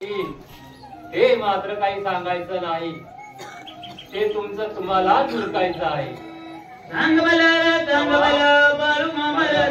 ते मात्र काही सांगायचं नाही, ते तुमचं तुम्हाला झुरकायचं आहे. सांग मला बाळू मामाला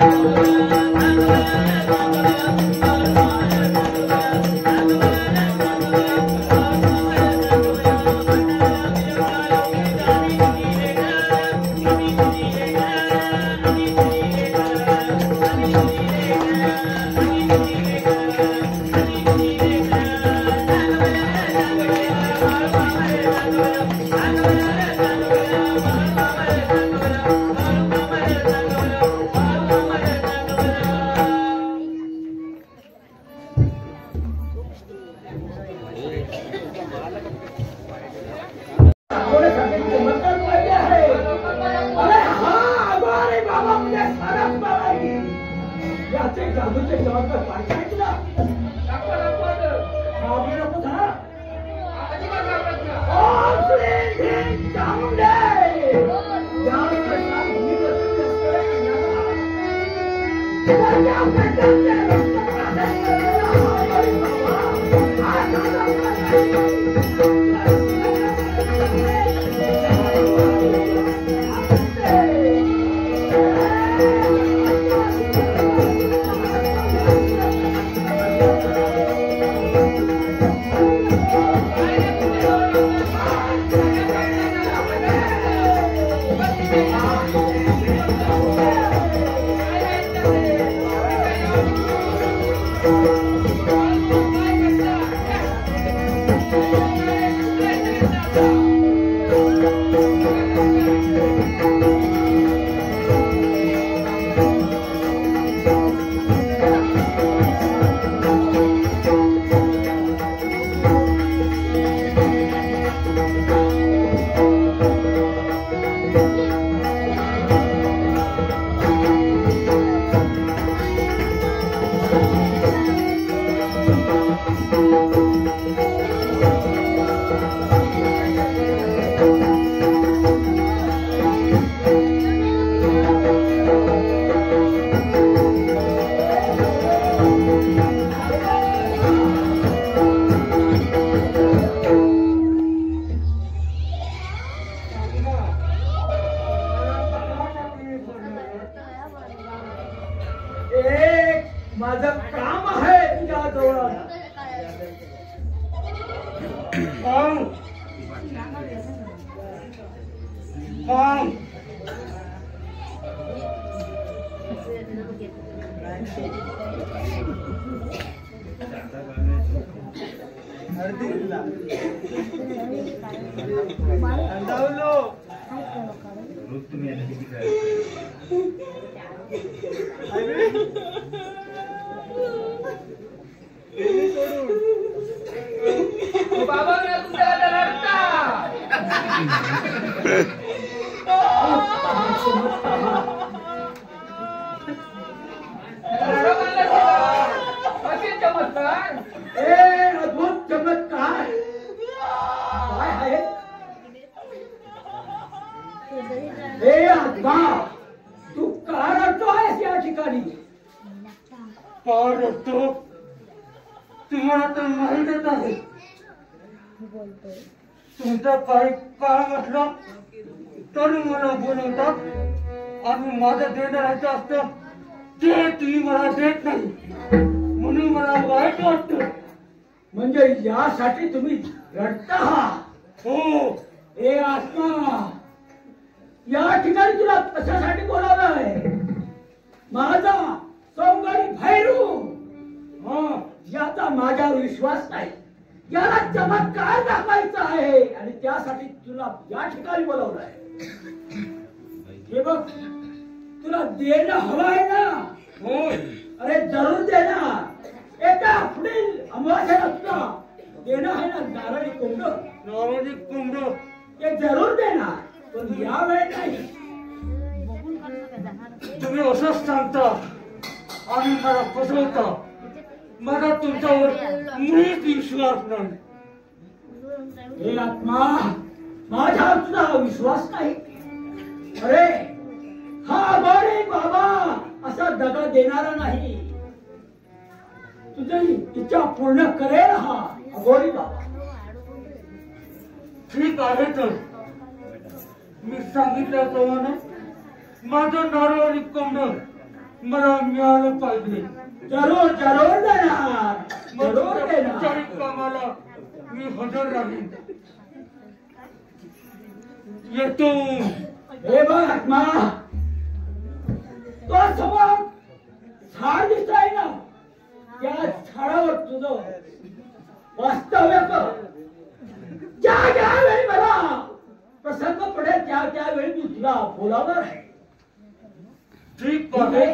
तुमचा काही काम असला तर मला बोलवतात आणि माझं देणाराचं असतं ते तुम्ही मला देत नाही म्हणून मला वाईट वाटतं. म्हणजे यासाठी तुम्ही रडता आहात? हो. ए आत्मा, या ठिकाणी तुला कशासाठी बोलावलंय? माझा सोंगाडी भैरू याचा माझ्यावर विश्वास नाही, याला चमत्कार दाखवायचा आहे आणि त्यासाठी तुला या ठिकाणी बोलावलंय. हे बघ, तुला देणं हवं आहे ना? हो. अरे जरूर देणार. एका पुढील अमावास्या नसता देणं आहे ना नारळी कोंबड. नारळी कोंबड ते जरूर देणार, पण या वेळेस नाही. तुम्ही असंच सांगता आणि मला फसवता. मला तुमच्यावर मुळीच विश्वास नाही. हे आत्मा, माझ्यावर तुझा विश्वास नाही? अरे हा बरे बाबा असा दगा देणारा नाही. तुझी इच्छा पूर्ण करेल हा अघोरी बाबा. ठीक आहे तर मी सांगितल्याप्रमाणे माझं नारळ रिकवणं मला मिळालं पाहिजे. जरूर जरूर देणार, जरूर देणार. औपचारिक कामाला मी हजर राहीन. येतो. हे बघ आत्मा, तो समोर झाड दिसत आहे ना, त्या झाडावर तुझं वास्तव्य कर. ज्या वेळी मला प्रसंग पडेल त्यावेळी मी तुला बोलावणार आहे. ठीक आहे.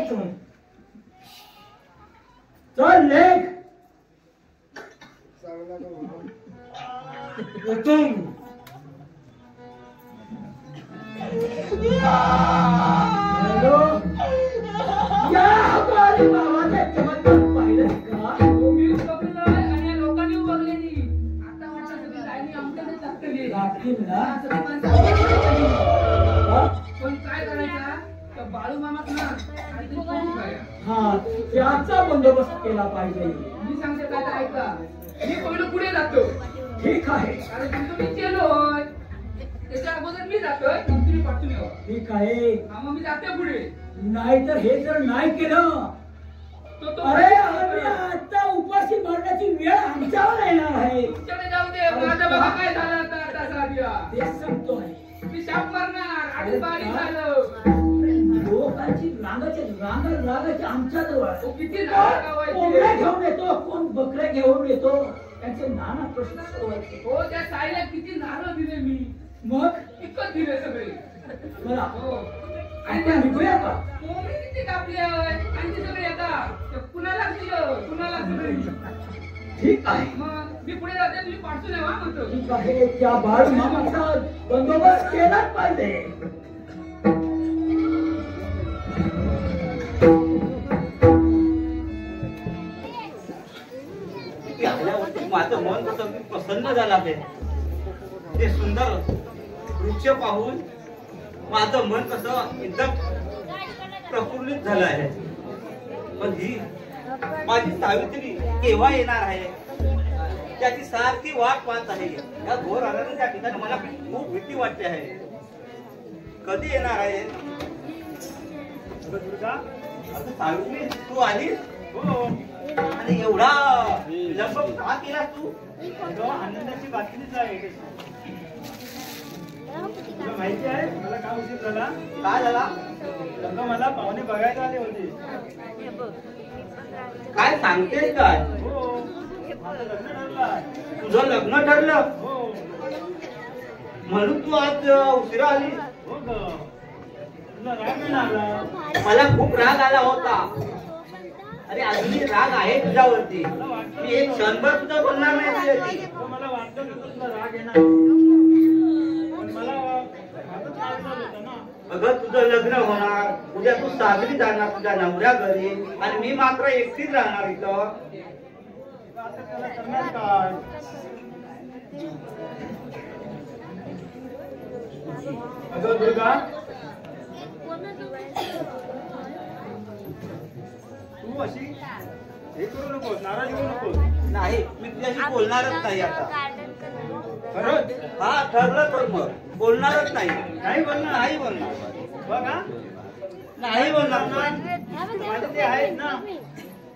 चल लेख. येतो. हॅलो, या अघोरी बाबाचे चमत्कार पाहिलं का? मी बघलं आणि लोकांनी बघलेली. आता वाटतं सगळी लाईनी आमच्याकडे लागतेली. लागतील ना? पण काय करायचा त्या बाळू मामात ना काहीतरी करून खाया. हा, त्याचा बंदोबस्त केला पाहिजे. मी सांगते काय तर ऐका. मी पहिलं पुढे जातो. ठीक आहे, कारण तुमचं मी केलोय. त्याच्या अगोदर मी जातोय, मग तुम्ही पाठवून यावं. ठीक आहे. हा, मग मी जाते पुढे. नाहीतर हे जर नाही केलं, तो अरे आम्ही आता उपाशी मरण्याची वेळ आमच्यावर येणार आहे. तुमच्याकडे जाऊ दे. माझं बघा काय झालं आता साध्या. तेच सांगतोय. मी शाप मारणार आणि बारी झालं. लोकांची रागाची आमच्या जवळ तो किती नारळ गावायचे. कोंबड्या घेऊन येतो, कोण बकऱ्या घेऊन येतो, त्यांचे नाना प्रश्न सोडवायचे. हो, त्या साईला किती नारळ दिले मी. मग इतकं दिले सगळे. मला हो. आणि त्या निघूया का? कोंबडी किती कापली आहे आणि ते सगळे येतात. ते कुणाला दिलं, कुणाला सगळी. ठीक आहे, मग मी पुढे जाते, तुम्ही पाठवून यावा म्हणतो. ठीक आहे. त्या बाळ मामाचा बंदोबस्त केलाच पाहिजे. माझं मन कसं प्रसन्न झालं आहे. ते सुंदर वृक्ष पाहून माझं मन कसं एकदम प्रफुल्लित झालं आहे. पण ही माझी सावित्री केव्हा येणार आहे त्याची सारखी वाट पाहत आहे. या घोर आनंदाच्या ठिकाणी मला खूप भीती वाटते आहे. कधी येणार आहे? सावित्री तू आलीस? आणि एवढा विलंब का केला तू? आनंदाची बातमीच आहे. तुला माहिती आहे मला का उशीर झाला? काय झाला? मला पाहुणे बघायला आले होते. काय सांगतेस काय? हो, माझं लग्न ठरलं. तुझं लग्न ठरलं हो. म्हणून तू आज उशिरा आली? हो ग. तुला राग नाही आला? मला खूप राग आला होता. अरे अजूनही राग आहे तुझ्यावरती. मी एक क्षणभर सुद्धा बोलणार नाही तुझ्याशी. हो, मला वाटलं होतं तुला राग येणार. पण मला माझंच राग झालं होतं ना. अगं तुझं लग्न होणार, उद्या तू सागरी जाणार तुझ्या नवऱ्या घरी आणि मी मात्र एकटीच राहणार इथं. आता त्याला करणार काय? अगं दुर्गा, तू अशी हे करू नकोस, नाराज होऊ नकोस. नाही मी तुझ्याशी बोलणारच नाही आता. खरंच हा ठरलं तर मग बोलणारच नाही. नाही बोलणार? नाही बोलणार. बघा नाही बोलणार. माझे ते आहेत ना,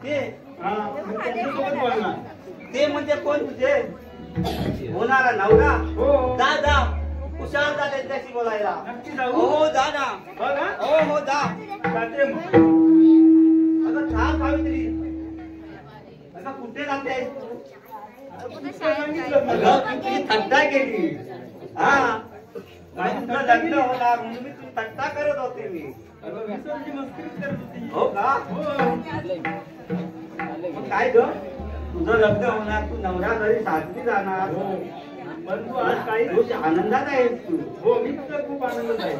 ते हा मी त्यांच्यासोबत बोलणार. ते म्हणजे कोण तुझे होणारा नवरा? हो. जा जा कुशाल जा त्यांच्याशी बोलायला. नक्की जाऊ? हो जा ना. बघा हो हो जा. जाते मग. अगं थांब सावित्री. अगं कुठे जाते? सांगितलं मला. अगं तू तुझी थट्टा केली. हा तुझं लग्न होणार म्हणून मी तुझी थट्टा करत होते मी. अगं विसरची मस्करीच करत होती. हो का? हो. मग काय ग तुझं लग्न होणार, तू नवऱ्या घरी सासरी जाणार. हो. पण तू आज काही खूप आनंदात आहेस तू. हो मी तर खूप आनंदात आहे.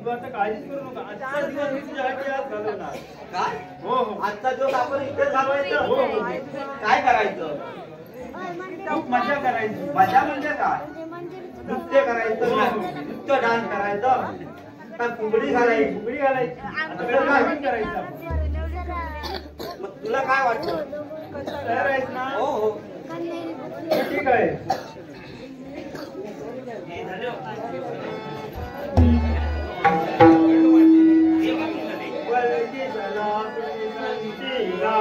तू आता काळजीच करू नका. आजचा दिवस मी तुझ्यासाठी आज घालवणार. काय? हो हो. आजचा दिवस आपण इथे घालवायचं? हो, हो. काय करायचं? खूप मजा करायची. मजा म्हणजे काय? नृत्य करायचं, नृत्य डान्स करायचं, का फुगडी घालायची? फुगडी घालायची. आता काय करायचं आपण? मग तुला काय वाटतं? तयार आहेस ना? हो हो ठीक आहे. वरती चला तुम्ही संगतीला.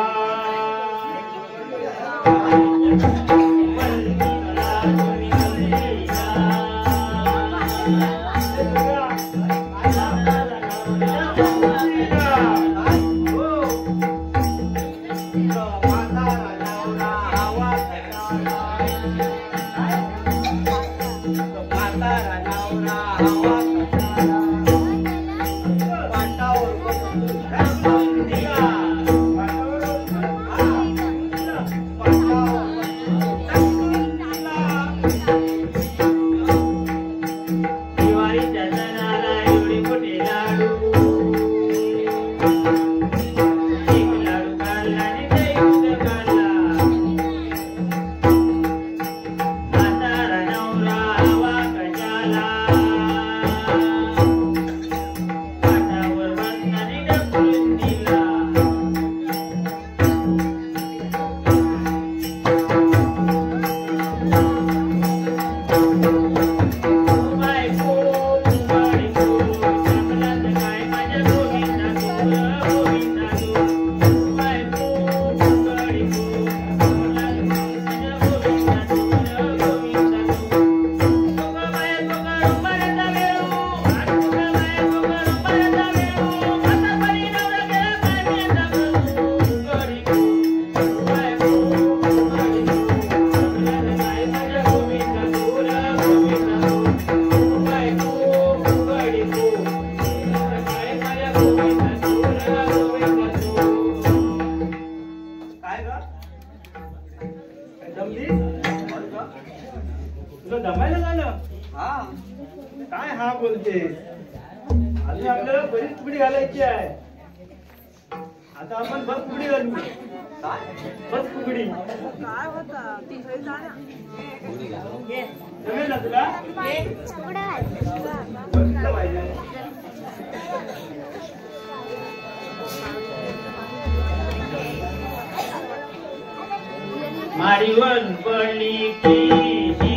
तुला जमायला झालं? हा काय हा बोलते? अजून आपल्याला बरीच पुडी घालायची आहे. आता आपण बस पुडी घालू. काय बस पुडी जमेल ना तुला? बसलं पाहिजे. माडीवर पडली केशी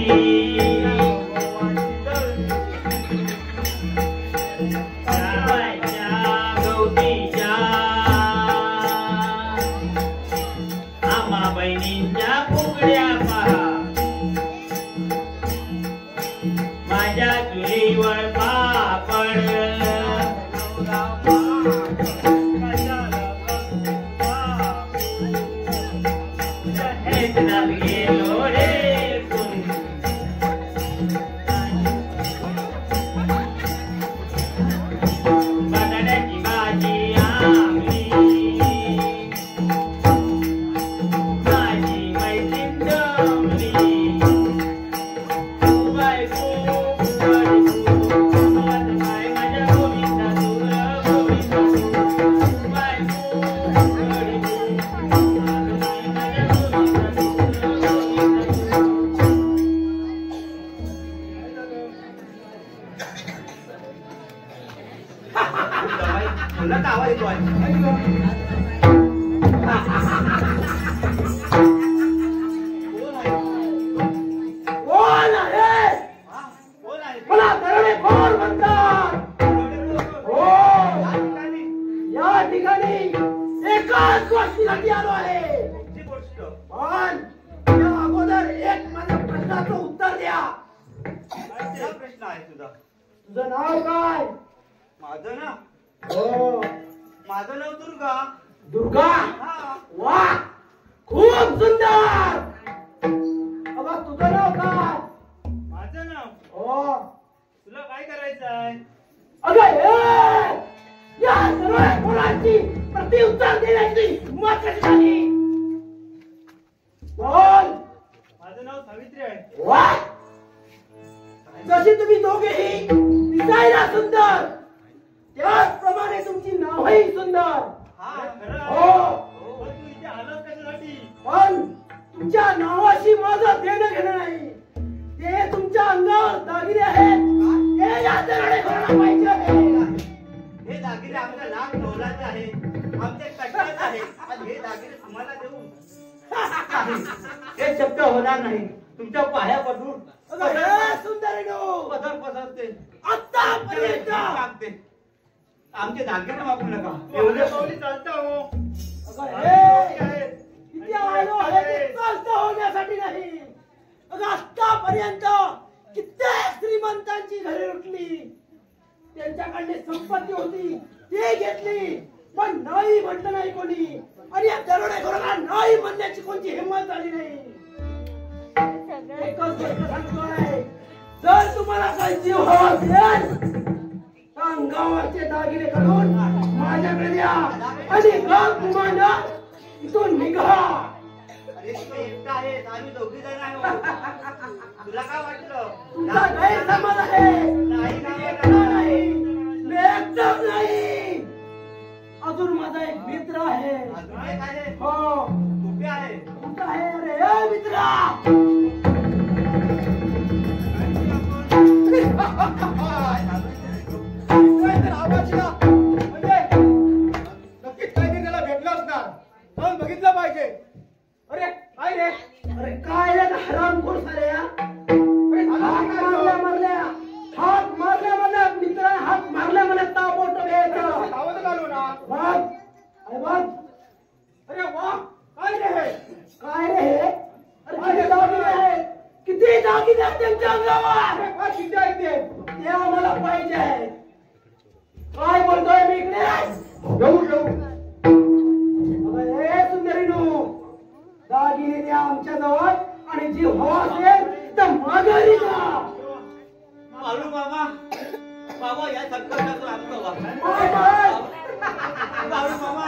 जावायच्या गवतीच्या आम्हा बहिणींच्या फुगड्या पहा माझ्या चुलीवर पापड गेलो रे बटाट्याची भाजी आमली माझी मैत्रीण जमली बायको माझ्या गोविंदा तुला तर आवाज येतो आहे. कोण आहे? हा, कोण आहे? मला दरोडेखोर म्हणतात. हो, या ठिकाणी एकाच गोष्टीसाठी आलो आहे. कोणती गोष्ट? पण त्या अगोदर एक माझ्या प्रश्नाचं उत्तर द्या. काय प्रश्न आहे तुझा? तुझं नाव काय? माझं ना हो, माझं नाव दुर्गा. दुर्गा. हा वा, खूप सुंदर. अबा, तुझं नाव काय? माझं नाव. हो, तुला काय करायचं आहे? अगं हे, या सर्व मुलांची प्रतिउत्तर देण्याची हिंमत कशी झाली? बोल. माझं नाव सावित्री आहे. वा, जशी तुम्ही दोघेही दिसायला सुंदर त्याचप्रमाणे तुमची नावही सुंदर. हा खरं हो, आहे. पण तू इथे आलास कशासाठी? पण तुमच्या नावाशी माझं देणं घेणं नाही. ते तुमच्या अंगावर दागिने आहेत. ते या दरोडेखोराला पाहिजे आहे. हे दागिने आमच्या नाक नवलाचे आहे, आमचे कष्टाचे आहे. आणि हे दागिने तुम्हाला देऊ नाही, हे शक्य होणार नाही. तुमच्या पाया पडून सुंदरीनो पदर पसरते, आतापर्यंत लागते. आमचे दागिने मागू नका. एवढे पावली चालता हो. इथे आलो आहे ते चालतं होण्यासाठी नाही. अगं आतापर्यंत कित्येक श्रीमंतांची घरे लुटली, त्यांच्याकडली संपत्ती होती ती घेतली, पण नाही म्हटलं नाही कोणी. आणि या दरोडेखोराला नाही म्हणण्याची कोणती हिंमत झाली नाही. एकच गोष्ट सांगतोय, जर तुम्हाला काही जीव हवा असेल तर गावाचे दागिने काढून माझ्याकडे द्या आणि गाव तुम्हाला इथून निघा. अरे तू एकटा आहेस, आम्ही दोघी जण आहे. तुला काय वाटलं? तुमचा गैरसमज आहे. नाही, नाही, एकटा नाही, मी एकटाच नाही, अजून माझा एक मित्र आहे. अजून एक आहे? हो, कुठे आहे? कुठं आहे रे ए मित्रा? नक्कीच काहीतरी त्याला भेटलं असणार, जाऊन बघितलं पाहिजे. अरे काय रे? अरे काय रे हरामखोर साल्या, हात मारल्या मला मित्रा, हात मारल्या मला ताबोट घ्यायचं. धावत आलो ना. बघ, अरे बघ, अरे वा, काय रे हे? काय रे हे? अरे किती दागिने आहेत, किती दागिने आहेत त्यांच्या अंगावर. अरे काय किती आहे ते? ते आम्हाला पाहिजे. काय बोलतोय मी इकडे? येऊ. अरे सुंदरीनो, दागिने द्या आमच्या जवळ आणि जी हवा असेल तर माघारी जा. बाळू मामा, बाबा या संकटातून आमचं वा. Bye bye. बाळू मामा,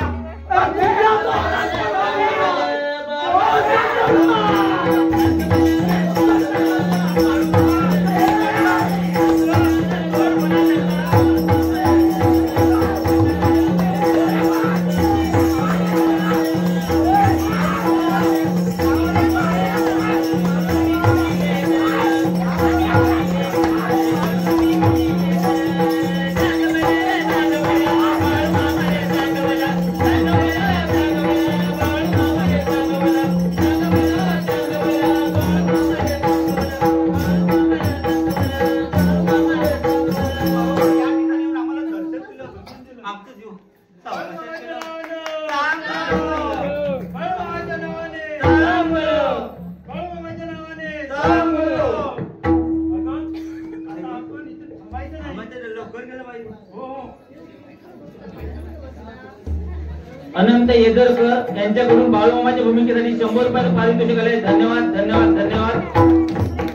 अनंत येदरकर यांच्याकडून बाळूमामाच्या भूमिकेसाठी 100 रुपयाचं पारितोषिक आले. धन्यवाद धन्यवाद धन्यवाद.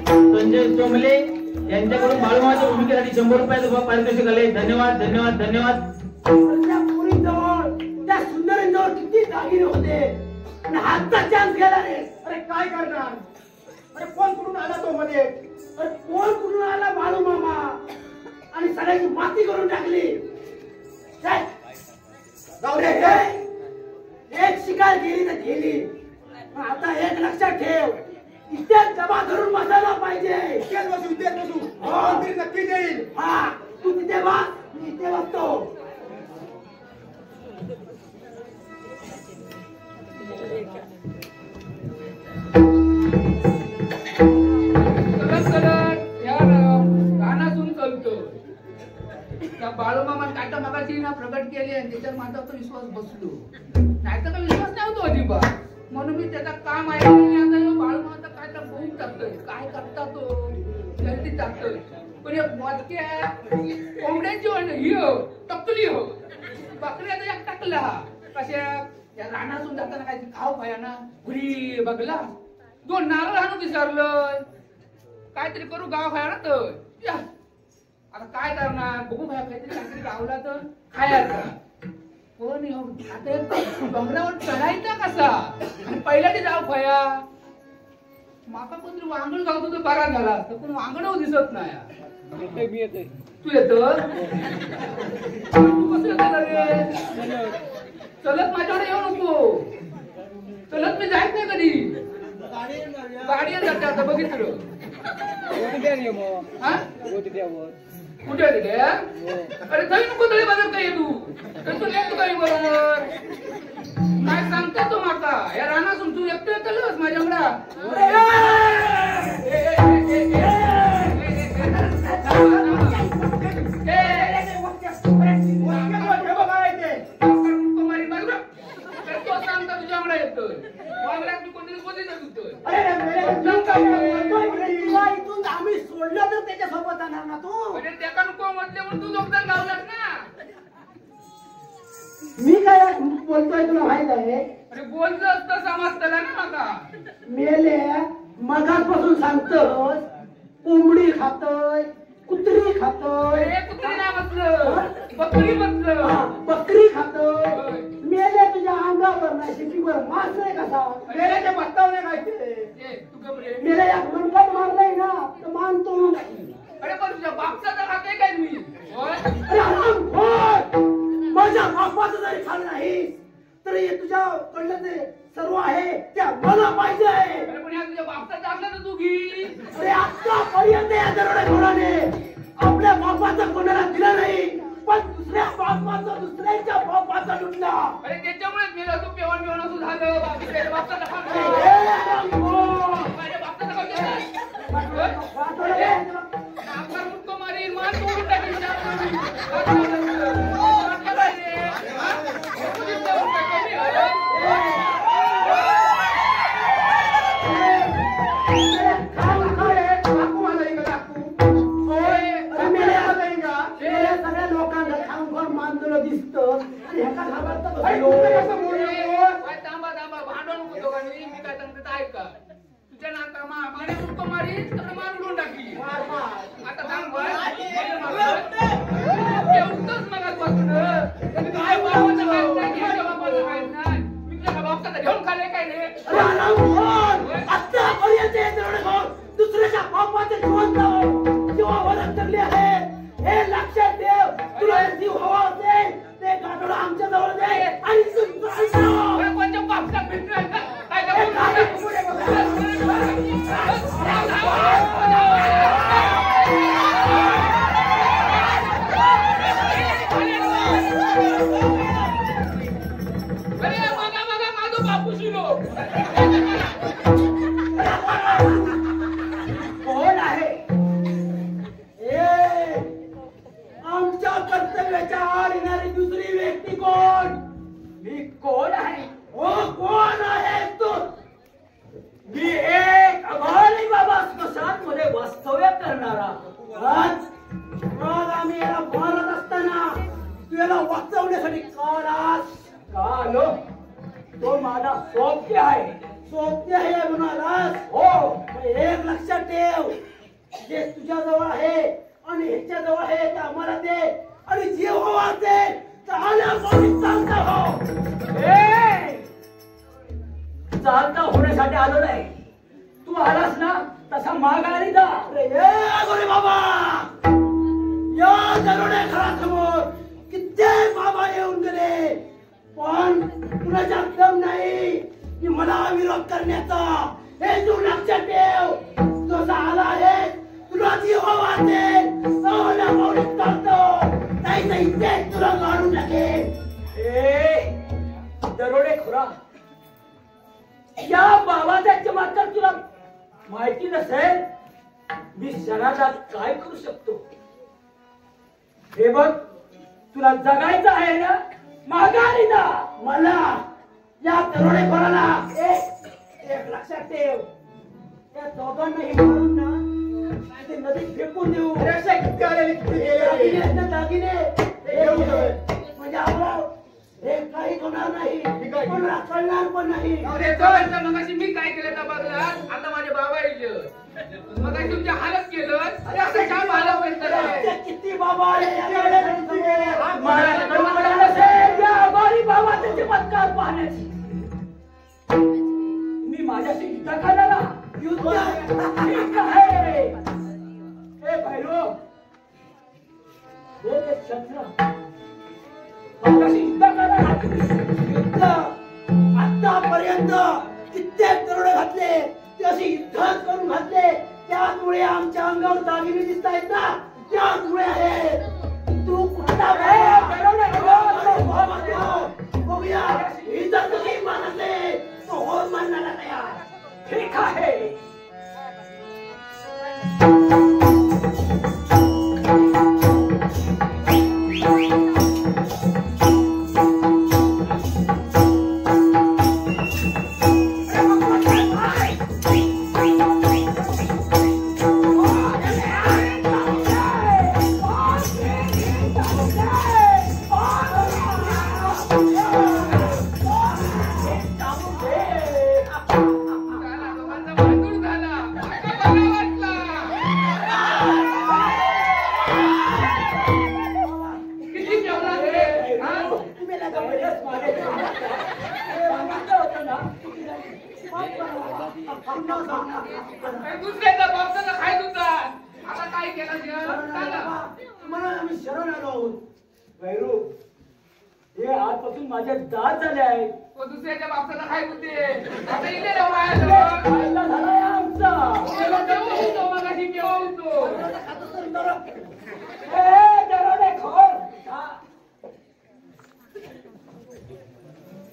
संजय सोमले यांच्याकडून बाळूमामाच्या भूमिकेसाठी 100 रुपयाचं पारितोषिक आले. धन्यवाद धन्यवाद धन्यवाद. त्या पोरींजवळ, त्या सुंदरींजवळ किती दागिने होते आणि हातचा चान्स गेला रे. अरे काय करणार? अरे कोण कुठून आला तो मध्ये? अरे कोण कुठून आला बाळू मामा आणि सगळ्याची माती करून टाकली. काय? जाऊ दे, एक शिकार गेली तर गेली, पण आता एक लक्षात ठेव, इथे जमा धरून बसायला पाहिजे. इथेच बसू. हो. तरी नक्की देईल. हा, तू तिथे बस, मी इथे बसतो. चलत या रानातून चालतो. त्या बाळूमामान काय तर मगाशी ना प्रगट केली आणि त्याच्यावर माझा तो विश्वास बसलो. नाही तर विश्वास नव्हतो अजिबात. म्हणून मी त्याचा काम आहे आता बाळूमामाचा काय तर बघून टाकतोय, काय करता तो जल्दी टाकतोय. पण एक मोजक्या कोंबड्याची ही टकली हो बकऱ्या तर एक टाकला. कशा या रानातून जाताना काय खाऊ खाया ना घुरी बघला 2 नारळ आणून विचारलं काहीतरी करू गाव खाया ना तर या. आता काय करणार बघू खाया काहीतरी गावला तर खायचा. पण आता डोंगरावर चढायचा कसा आणि पहिला ते जाऊ खाया. माका कोणतरी वांगण गावतो तर बरा झाला असता, पण वांगण दिसत नाही. तू येतो तू कसं येतो रे? चलत माझ्याकडे येऊ नको. चलत मी जायच नाही कधी. गाडी जाते आता बघितलं. कुठे अरे जाऊ नको तरी बाजार काय तू तू नेतो काही बरोबर. काय सांगतो तू माका या रानासून तू एकटो येतलस माझ्याकडे आम्ही सोडलं तर त्याच्यासोबत जाणार ना तू त्याका नको म्हटले म्हणून तू दोघजण गावलास ना मी काय बोलतोय तुला माहित आहे अरे बोललं असतं समजतला ना माका मेले मगापासून सांगतोस कोंबडी खातोय कुत्री खातोय कुत्री नाही म्हटलं बकरी म्हटलं बकरी खातोय मेले तुझ्या अंगावर नाही शिटीवर मारलंय कसा मेल्याच्या पत्तावने काय केले मेल्या या मनकात मारलंय ना तर मान तोडून टाकली अरे पण तुझ्या बापचा खाते काय मी अरे आराम होय माझ्या बापाचं जरी खाल्लं नाही तरी तुझ्या कडलं ते सर्व आहे त्या मला पाहिजे आहे अरे पण या तुझ्या बापचा टाकला तर तू घी अरे आतापर्यंत या दरोडेखोराने आपल्या बापाचं कोणाला दिलं नाही पण दुसऱ्या बापाचं दुसऱ्यांच्या बापाचा लुटला अरे त्याच्यामुळेच मी तू पेवण पेवण असं झालं बापचा बापचा मारी मान तोडून सगळ्या लोकांना खाऊन मानलेलं दिसतं थांबा भांडण होतो का मी काय सांगते ऐका तुझ्या नाका माने मुक्को मारी तर मान उडून टाकली आता थांब एवढंच मला बसून काय बाबाचं काय नाही बाबाचं काय नाही मी तुझ्या बाबा घेऊन खाल्ले काय नाही दुसऱ्याच्या बापाचे जेव्हा वरच लागले आहे हे लक्षात ठेव तुला जीव हवा असेल ते गाठोडा आमच्या जवळ दे आणि कोणत्या बापचा भेटणार अरे बघा माझं बापू शिलो कोण आहे आमच्या कर्तव्याच्या आड येणारी दुसरी व्यक्ती कोण मी कोण आहे हो कोण आहे तू मी एक अघाणी बाबा स्मशानमध्ये वास्तव्य करणारा मग आम्ही याला मारत असताना तू याला वाचवण्यासाठी का आलो तो माझा सोबती आहे म्हणालास हो एक लक्षात ठेव जे तुझ्या जवळ आहे आणि ह्याच्या जवळ आहे ते आम्हाला दे आणि जीव हवा असेल तर चालता हो चालता होण्यासाठी आलो नाही तू आलास ना तसा माघारी जा अरे बाबा या दरोडे घरासमोर कित्येक बाबा येऊन गेले पण कुणाच्या दम नाही की मला विरोध करण्याचा हे तू लक्षात ठेव तुझा आला आहे तुला जीव हवा असेल नाही तर इथेच तुला काढून टाकेल दरोडे खोरा या बाबाचा चमत्कार तुला माहिती नसेल मी शहरात काय करू शकतो हे बघ तुला जगायचं आहे ना माघारी जा मला या दरोडेखोराला एक लक्षात ठेव त्या दोघांनाही मारून ना ते नदीत फेकून देऊ दागिने म्हणजे आपलं हे काही होणार नाही कोणाला कळणार पण नाही मगाशी मी काय केलं ना बघला आता माझे बाबा येईल मग तुमच्या हालत केलं असं काम हालत किती बाबा बाबाचे चमत्कार पाहण्याची मी माझ्याशी युद्ध करायला युद्ध आहे हे भैरो हे ते शस्त्र माझ्याशी युद्ध करायला युद्ध आतापर्यंत कित्येक दरोडे घातले ते अशी युद्ध करून घातले त्यामुळे आमच्या अंगावर दागिने दिसत आहेत ना त्यामुळे आहे तू कुठला बघूया ही तर तुझी मानणारा तयार. ठीक आहे. झाला, दोघांचा भांडून झाला. आता मला वाटलं. किती जेवला रे? हा? तुम्ही ना जबरदस्त मागे. सांगितलं होतं ना. काय दुसऱ्याचा बापचा खाय तुझा. आता काय केलं जेवण? सांगा. तुम्हाला आम्ही शरण आलो आहोत. वैरू, हे आजपासून माझ्या दात झाले आहेत. तो दुसऱ्याच्या बापचा खाय होते. आता इथे जाऊ माझ्याजवळ. फायदा झालाय आमचा. मला तेव्हा होतो, मगाशी केव्हा होतो.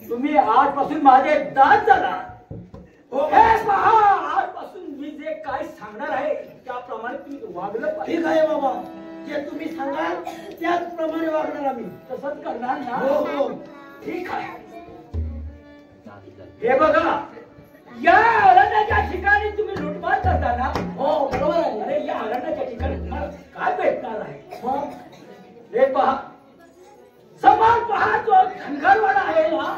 तुम्ही आजपासून माझे दात झाला. हे पहा, आजपासून मी जे काय सांगणार आहे त्याप्रमाणे तुम्ही वागलं पाहिजे. ठीक आहे बाबा, जे तुम्ही सांगाल त्याचप्रमाणे वागणार आम्ही. तसंच करणार ना? हो. ठीक आहे. हे बघा, या अरण्याच्या ठिकाणी तुम्ही लुटमार करता ना? हो, बरोबर आहे. अरे या अरण्याच्या ठिकाणी तुम्हाला काय भेटणार आहे? हे पहा, समोर पहा जो धनगरवाडा आहे ना?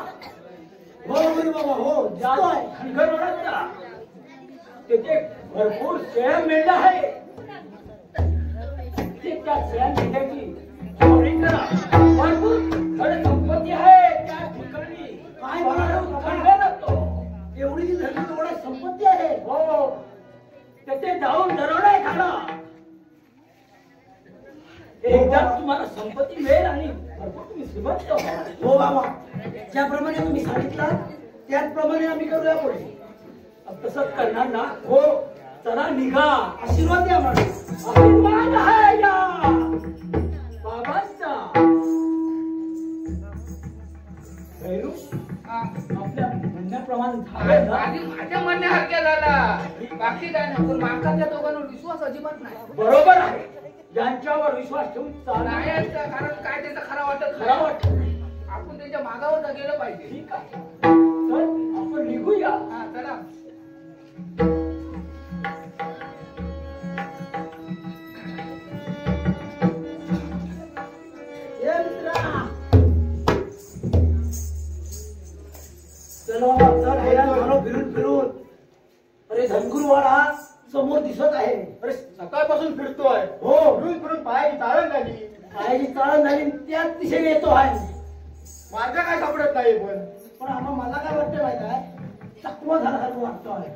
हो बाबा, हो. धनगरवाडा तिथे भरपूर शेळ्या मेंढ्या आहे. त्या शेळ्या मेंढ्याची चोरी करा. भरपूर धन संपत्ती आहे त्या ठिकाणी. काय म्हणतो? एवढी धनगरवाडा संपत्ती आहे. हो, त्याचे जाऊन दरोडा घाला. एकदा तुम्हाला संपत्ती मिळेल आणि भरपूर तुम्ही श्रीमंत व्हाल. हो बाबा, ज्याप्रमाणे तुम्ही सांगितलं त्याचप्रमाणे आम्ही करूया पुढे. तसंच करणार ना? हो. चला निघा. आशीर्वाद द्या मला. आशीर्वाद आहे या बाबांचा. भैरू, हा. आपल्या म्हणण्याप्रमाणे झालं ना? आधी माझ्या म्हणण्यासारख्या झाला. बाकी काय नाही, पण माकाच्या दोघांवर विश्वास अजिबात नाही. बरोबर आहे. ज्यांच्यावर विश्वास ठेवून नाही आहे, कारण काय त्याचा खरा वाटत खरा वाटत. आपण त्याच्या मागावर गेलं पाहिजे. ठीक आहे. तर आपण निघूया. हा, चला. फिरून फिरून. अरे धनगुरवाडा समोर दिसत आहे. अरे सकाळपासून फिरतोय. हो, फिरून फिरून पायाची चाळण झाली. पायाची चाळण झाली त्याच दिशेने येतो आहे. मार्ग काय सापडत नाही. पण आम्हा मला काय वाटतं माहिती आहे, चकवा झाल्यासारखं वाटतोय.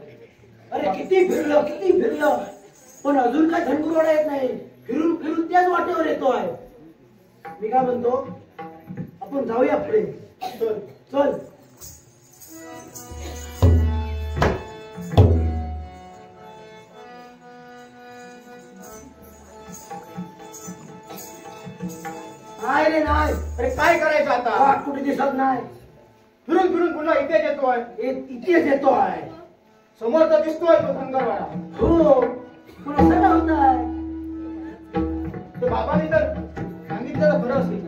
अरे किती फिरलं पण अजून काय धनगुरवाडा येत नाही. फिरून फिरून त्याच वाटेवर येतो आहे. मी काय म्हणतो, आपण जाऊया पुढे. चल चल. नाही रे नाही. अरे काय करायचं आता? वाट कुठे दिसत नाही. फिरून फिरून पुन्हा इथेच येतोय. इथेच येतोय. समोर तर दिसतोय तो धनगरवाडा. हो, पण असं नाही होत आहे. ते बाबांनी तर सांगितलं खरं असेल.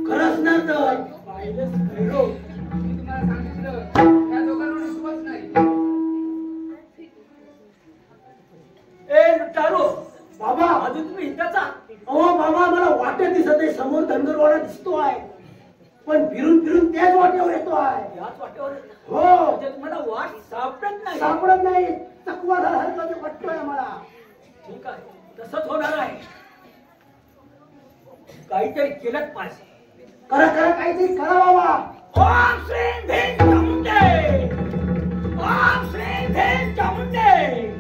खरंच ना तर पाहिलंच खरं. मी तुम्हाला सांगितलं, त्या दोघांवर विश्वास नाही. ए लुटारो, बाबा अजून तुम्ही इथंच आहात? हो बाबा, मला वाटत दिसत आहे. समोर धनगरवाडा दिसतो आहे, पण फिरून फिरून त्याच वाटेवर येतो आहे. याच वाटेवर? हो. तुम्हाला वाट सापडत नाही. चकवा झाल्यासारखं वाटतोय आम्हाला. ठीक आहे, तसंच होणार आहे. काहीतरी केलंच पाहिजे. करा काहीतरी करा बाबा. ओम श्री भीम चामुंडे. ओम श्री भीम चामुंडे.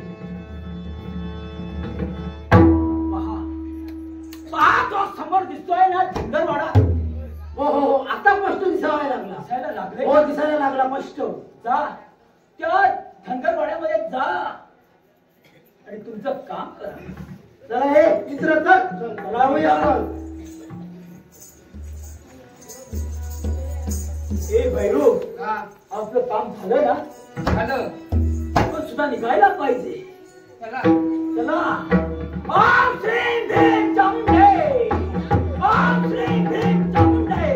पहा तो समोर दिसतोय ना धनगरवाडा. हो, आता स्पष्ट दिसायला लागला. हो, दिसायला लागला स्पष्ट. जा त्या धनगरवाड्यामध्ये जा आणि तुमचं काम करा. चला हे मित्र, चल. ए भैरू, हा. आपलं काम झालं ना? झालं. आपण सुद्धा निघायला पाहिजे. चला. चला. ओम श्री भीम चामुंडे. ओम श्री भीम चामुंडे.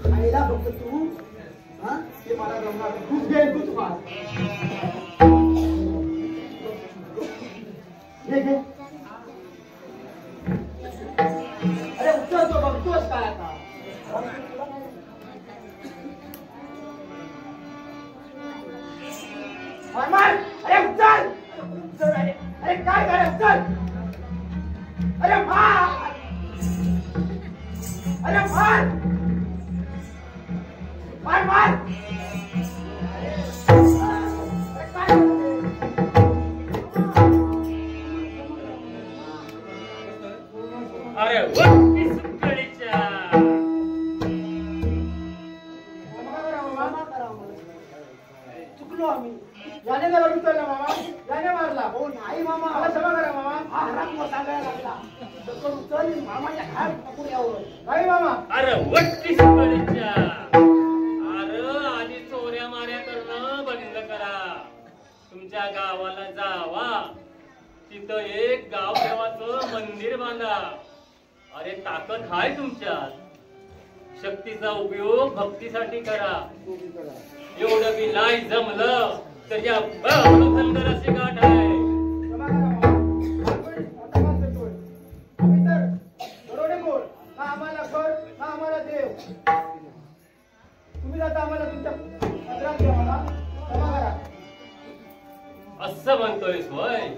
खायला बघ तू. हा ते मला जमणार खूप घे तू तुम्हाला. घे. अरे उचलतो बघतोस काय आता. अरे उचल. अरे काय करे उचल. अरे मार. अरे मार. मार. अरे वक्ती सुकळीच्या. चुकलो आम्ही. याने जरा उचलला मामा. याने मारला. हो नाही मामा. मला क्षमा करा मामा. हा हराम सांगायला लागला. उचल मामाच्या हात पकडून यावं. नाही मामा. अरे वक्ती सुकळीच्या. अरे आधी चोऱ्या माऱ्या करणं बंद करा. तुमच्या गावाला जावा. तिथं एक गाव देवाचं मंदिर बांधा. अरे ताकद हाय तुमच्यात. शक्तीचा उपयोग भक्तीसाठी करा. एवढं बी नाही जमलं तर या धनगराची गाठ आहे. आम्हाला घर ना आम्हाला देव. तुम्ही आता आम्हाला तुमच्या पदरात घ्या. मला क्षमा करा. असं म्हणतोयस होय.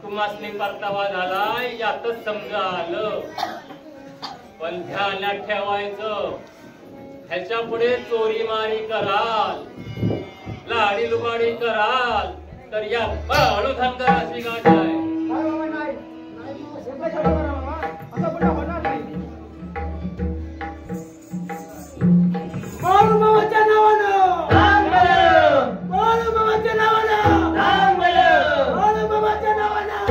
तुम्हासनी परतावा झालाय यातच समजा आलं. पण ध्यानात ठेवायचं. ह्याच्या पुढे चोरी मारी कराल, लाडी लुबाडी कराल तर या बाळू धनगराची गाठ आहे. काय बाबा नाही. क्षमा करा बाबा. आता पुन्हा होणार नाही. बाळू मामाच्या नावानं. बाळू मामाच्या नावानं. बाळू मामाच्या नावानं.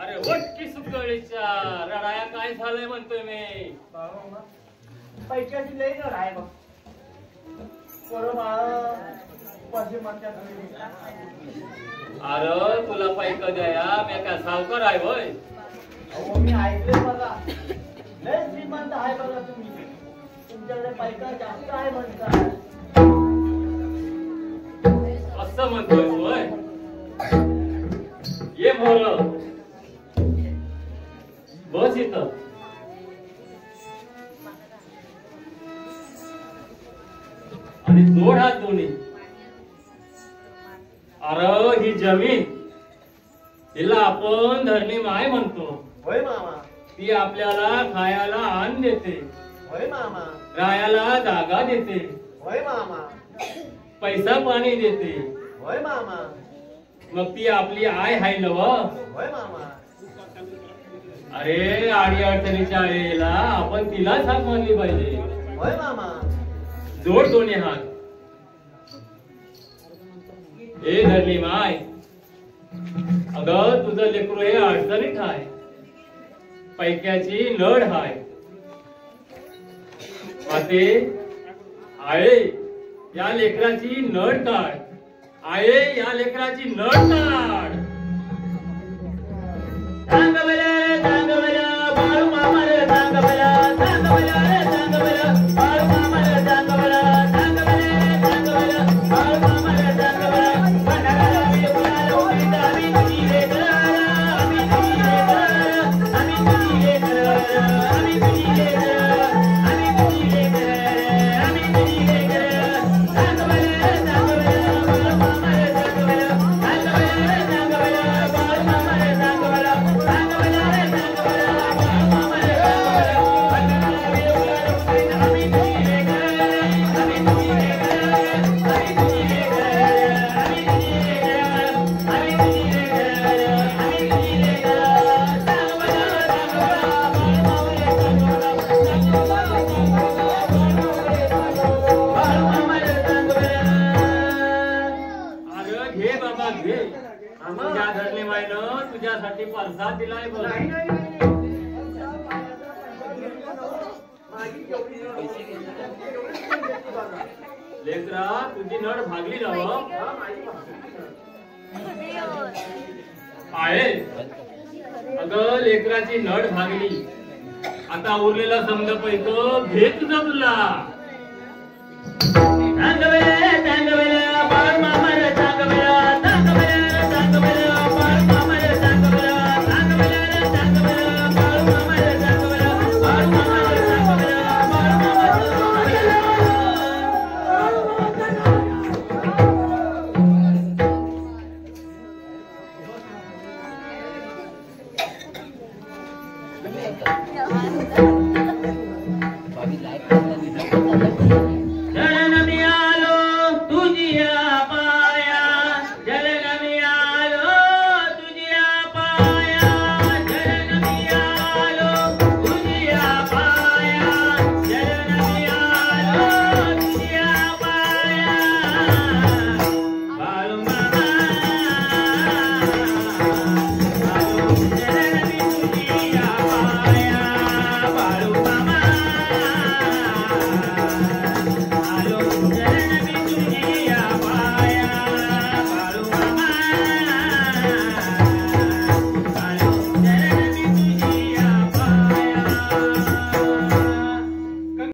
अरे वटकी सुकळीच्या. रडाया काय झालंय म्हणतोय मी. पैशाची लई जर आहे बघ. अरे तुला पैक द्या. मी काय सावकार आहे होय. मी ऐकले बघा. लय श्रीमंत आहे बघा तुम्ही. तुमच्याकडे पैसा जास्त आहे म्हणता. असं म्हणतोय होय. ये मोर बस इथं. आणि जोड हात दोन्ही. अरे ही जमीन हिला आपण धरणी माय म्हणतो. होय मामा. ती आपल्याला खायला अन्न देते. होय मामा. राहायला जागा देते. होय मामा. पैसा पाणी देते. होय मामा. मग ती आपली आय हाय नव. होय मामा. अरे आडी अडचणीच्या आईला आपण तिलाच हाक मानली पाहिजे. होय मामा. जोड दोन्ही हात. हे धरली माय, अगं तुझं लेकरू हे अडचणीत आहे, पैक्याची नड हाय. माते आळे या लेकराची नड काढ, आळे या लेकराची नड काढ. सांग बरं बाळू मामा रे, सांग बरं बाळू मामा रे, सांग बरं बाळू मामा रे, सांग बरं भंडारा आम्ही बोलायला उभीत, आम्ही तुझी लेकरं, आम्ही तुझी लेकरं, आम्ही तुझी लेकरं, आम्ही तुझी लेकरं, आम्ही तुझी लेकरं, आम्ही तुझी लेकरं. सांग बरं बाळू मामा रे, सांग बरं बाळू मामा रे, सांग बरं अरे घे बाबा घे, तुझ्या धरली मायनं तुझ्यासाठी परसाद दिलाय बघ. लेकरा तुझी नड भागली ना आहे. अगं लेकराची नड भागली, आता उरलेला समजा पैक घे तुझा तुला. सांग बरं बाळू मामा रे, सांग बरं बाळू मामा रे, सांग बरं बाळू मामा रे, सांग बरं बाळू मामा रे, सांग बरं बाळू मामा रे, सांग शरण मी आलो तुझी